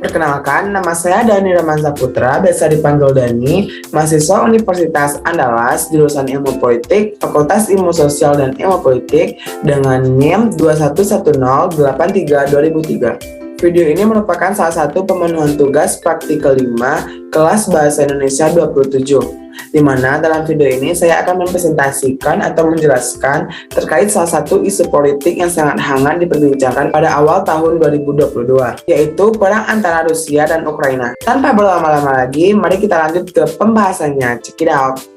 Perkenalkan, nama saya Dani Ramansa Putra, biasa dipanggil Dani, mahasiswa Universitas Andalas, jurusan Ilmu Politik, Fakultas Ilmu Sosial dan Ilmu Politik, dengan NIM 211083-2003. Video ini merupakan salah satu pemenuhan tugas praktikal 5 kelas Bahasa Indonesia 27. Di mana dalam video ini saya akan mempresentasikan atau menjelaskan terkait salah satu isu politik yang sangat hangat diperbincangkan pada awal tahun 2022, yaitu perang antara Rusia dan Ukraina. Tanpa berlama-lama lagi, mari kita lanjut ke pembahasannya. Check it out.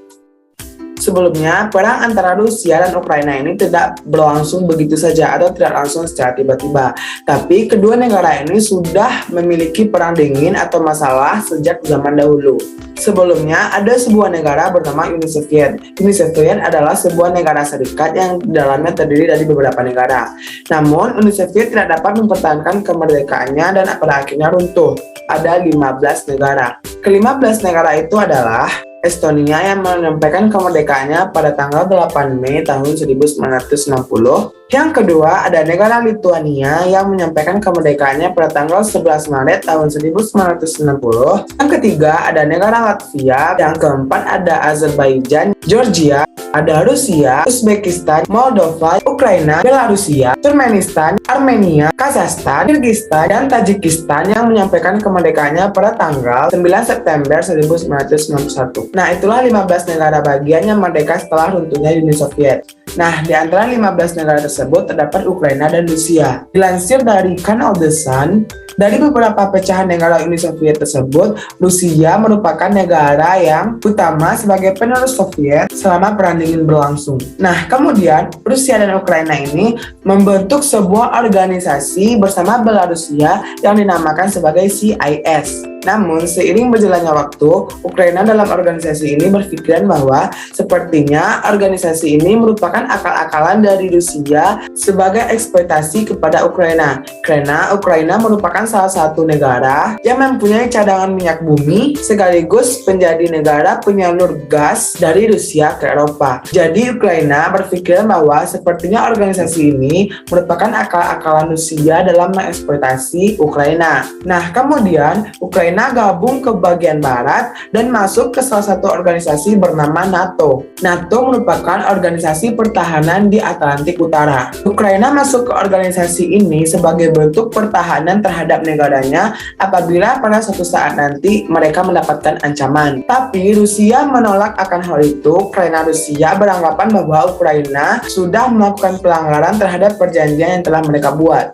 Sebelumnya, perang antara Rusia dan Ukraina ini tidak berlangsung begitu saja atau tidak langsung secara tiba-tiba. Tapi kedua negara ini sudah memiliki perang dingin atau masalah sejak zaman dahulu. Sebelumnya, ada sebuah negara bernama Uni Soviet. Uni Soviet adalah sebuah negara serikat yang dalamnya terdiri dari beberapa negara. Namun, Uni Soviet tidak dapat mempertahankan kemerdekaannya dan pada akhirnya runtuh. Ada 15 negara. Ke-15 negara itu adalah Estonia yang menyampaikan kemerdekaannya pada tanggal 8 Mei tahun 1960. Yang kedua ada negara Lituania yang menyampaikan kemerdekaannya pada tanggal 11 Maret tahun 1990. Yang ketiga ada negara Latvia. Yang keempat ada Azerbaijan, Georgia, ada Rusia, Uzbekistan, Moldova, Ukraina, Belarusia, Turkmenistan, Armenia, Kazakhstan, Kyrgyzstan, dan Tajikistan yang menyampaikan kemerdekaannya pada tanggal 9 September 1991. Nah, itulah 15 negara bagian yang merdeka setelah runtuhnya Uni Soviet. Nah, di antara 15 negara tersebut terdapat Ukraina dan Rusia. Dilansir dari Kanal The Sun, dari beberapa pecahan negara Uni Soviet tersebut, Rusia merupakan negara yang utama sebagai penerus Soviet selama Perang Dingin berlangsung. Nah, kemudian Rusia dan Ukraina ini membentuk sebuah organisasi bersama Belarusia yang dinamakan sebagai CIS. Namun, seiring berjalannya waktu, Ukraina dalam organisasi ini berpikiran bahwa sepertinya organisasi ini merupakan akal-akalan dari Rusia sebagai eksploitasi kepada Ukraina. Karena Ukraina merupakan salah satu negara yang mempunyai cadangan minyak bumi sekaligus menjadi negara penyalur gas dari Rusia ke Eropa. Jadi, Ukraina berpikiran bahwa sepertinya organisasi ini merupakan akal-akalan Rusia dalam mengeksploitasi Ukraina. Nah, kemudian Ukraina gabung ke bagian barat dan masuk ke salah satu organisasi bernama NATO. NATO merupakan organisasi pertahanan di Atlantik Utara. Ukraina masuk ke organisasi ini sebagai bentuk pertahanan terhadap negaranya apabila pada suatu saat nanti mereka mendapatkan ancaman. Tapi Rusia menolak akan hal itu karena Rusia beranggapan bahwa Ukraina sudah melakukan pelanggaran terhadap perjanjian yang telah mereka buat.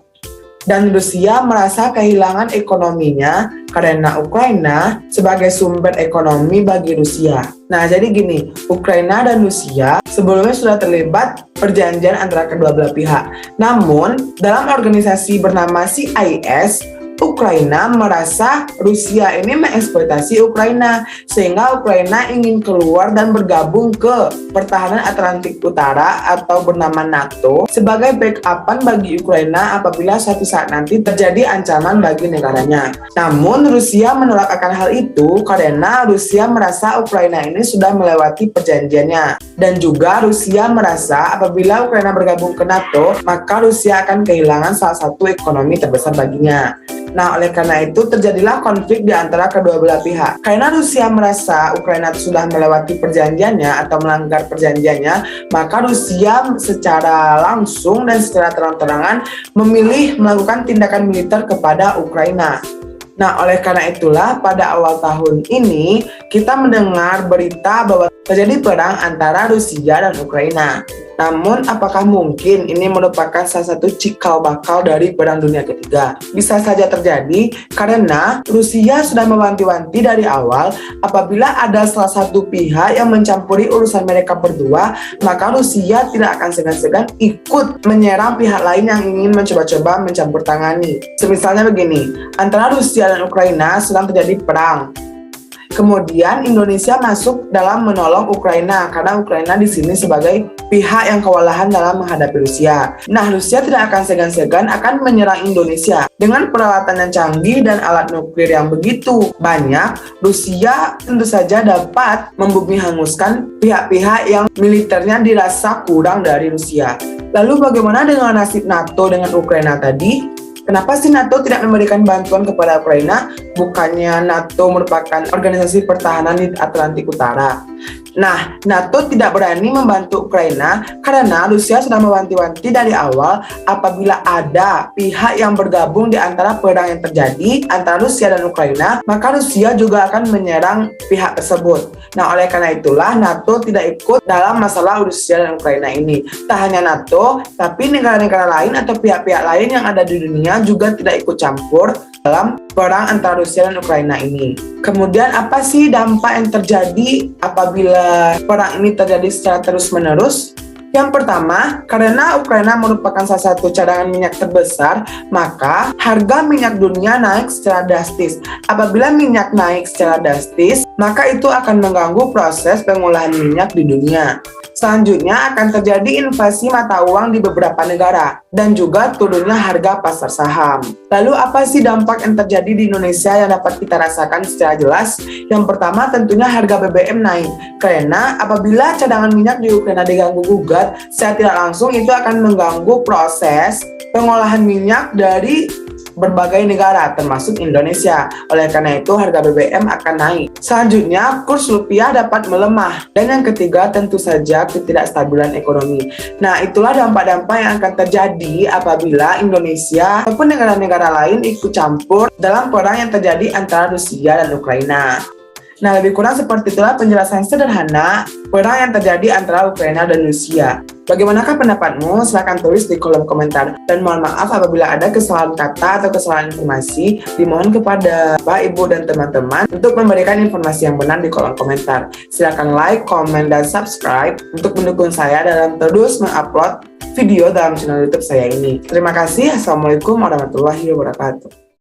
Dan Rusia merasa kehilangan ekonominya karena Ukraina sebagai sumber ekonomi bagi Rusia. Nah, jadi gini, Ukraina dan Rusia sebelumnya sudah terlibat perjanjian antara kedua belah pihak. Namun, dalam organisasi bernama CIS, Ukraina merasa Rusia ini mengeksploitasi Ukraina sehingga Ukraina ingin keluar dan bergabung ke pertahanan Atlantik Utara atau bernama NATO sebagai backupan bagi Ukraina apabila suatu saat nanti terjadi ancaman bagi negaranya. Namun Rusia menolak akan hal itu karena Rusia merasa Ukraina ini sudah melewati perjanjiannya, dan juga Rusia merasa apabila Ukraina bergabung ke NATO maka Rusia akan kehilangan salah satu ekonomi terbesar baginya. Nah, oleh karena itu terjadilah konflik di antara kedua belah pihak. Karena Rusia merasa Ukraina sudah melewati perjanjiannya atau melanggar perjanjiannya, maka Rusia secara langsung dan secara terang-terangan memilih melakukan tindakan militer kepada Ukraina. Nah, oleh karena itulah pada awal tahun ini kita mendengar berita bahwa terjadi perang antara Rusia dan Ukraina. Namun, apakah mungkin ini merupakan salah satu cikal bakal dari Perang Dunia Ketiga? Bisa saja terjadi karena Rusia sudah mewanti-wanti dari awal apabila ada salah satu pihak yang mencampuri urusan mereka berdua, maka Rusia tidak akan segan-segan ikut menyerang pihak lain yang ingin mencoba-coba mencampur tangani. Semisalnya begini, antara Rusia dan Ukraina sedang terjadi perang. Kemudian Indonesia masuk dalam menolong Ukraina karena Ukraina di sini sebagai pihak yang kewalahan dalam menghadapi Rusia. Nah, Rusia tidak akan segan-segan akan menyerang Indonesia. Dengan peralatan yang canggih dan alat nuklir yang begitu banyak, Rusia tentu saja dapat membumi hanguskan pihak-pihak yang militernya dirasa kurang dari Rusia. Lalu bagaimana dengan nasib NATO dengan Ukraina tadi? Kenapa sih NATO tidak memberikan bantuan kepada Ukraina? Bukannya NATO merupakan organisasi pertahanan di Atlantik Utara. Nah, NATO tidak berani membantu Ukraina karena Rusia sudah mewanti-wanti dari awal apabila ada pihak yang bergabung di antara perang yang terjadi antara Rusia dan Ukraina, maka Rusia juga akan menyerang pihak tersebut. Nah, oleh karena itulah NATO tidak ikut dalam masalah Rusia dan Ukraina ini. Tak hanya NATO, tapi negara-negara lain atau pihak-pihak lain yang ada di dunia juga tidak ikut campur dalam perang antara Rusia dan Ukraina ini. Kemudian apa sih dampak yang terjadi apabila perang ini terjadi secara terus-menerus? Yang pertama, karena Ukraina merupakan salah satu cadangan minyak terbesar, maka harga minyak dunia naik secara drastis. Apabila minyak naik secara drastis, maka itu akan mengganggu proses pengolahan minyak di dunia. Selanjutnya akan terjadi inflasi mata uang di beberapa negara dan juga turunnya harga pasar saham. Lalu apa sih dampak yang terjadi di Indonesia yang dapat kita rasakan secara jelas? Yang pertama tentunya harga BBM naik karena apabila cadangan minyak di Ukraina diganggu gugat, secara tidak langsung itu akan mengganggu proses pengolahan minyak dari berbagai negara termasuk Indonesia. Oleh karena itu harga BBM akan naik. Selanjutnya kurs rupiah dapat melemah. Dan yang ketiga tentu saja ketidakstabilan ekonomi. Nah, itulah dampak-dampak yang akan terjadi apabila Indonesia maupun negara-negara lain ikut campur dalam perang yang terjadi antara Rusia dan Ukraina. Nah, lebih kurang seperti itulah penjelasan sederhana perang yang terjadi antara Ukraina dan Rusia. Bagaimanakah pendapatmu? Silahkan tulis di kolom komentar. Dan mohon maaf apabila ada kesalahan kata atau kesalahan informasi, dimohon kepada Bapak, Ibu, dan teman-teman untuk memberikan informasi yang benar di kolom komentar. Silahkan like, komen, dan subscribe untuk mendukung saya dalam terus mengupload video dalam channel YouTube saya ini. Terima kasih. Assalamualaikum warahmatullahi wabarakatuh.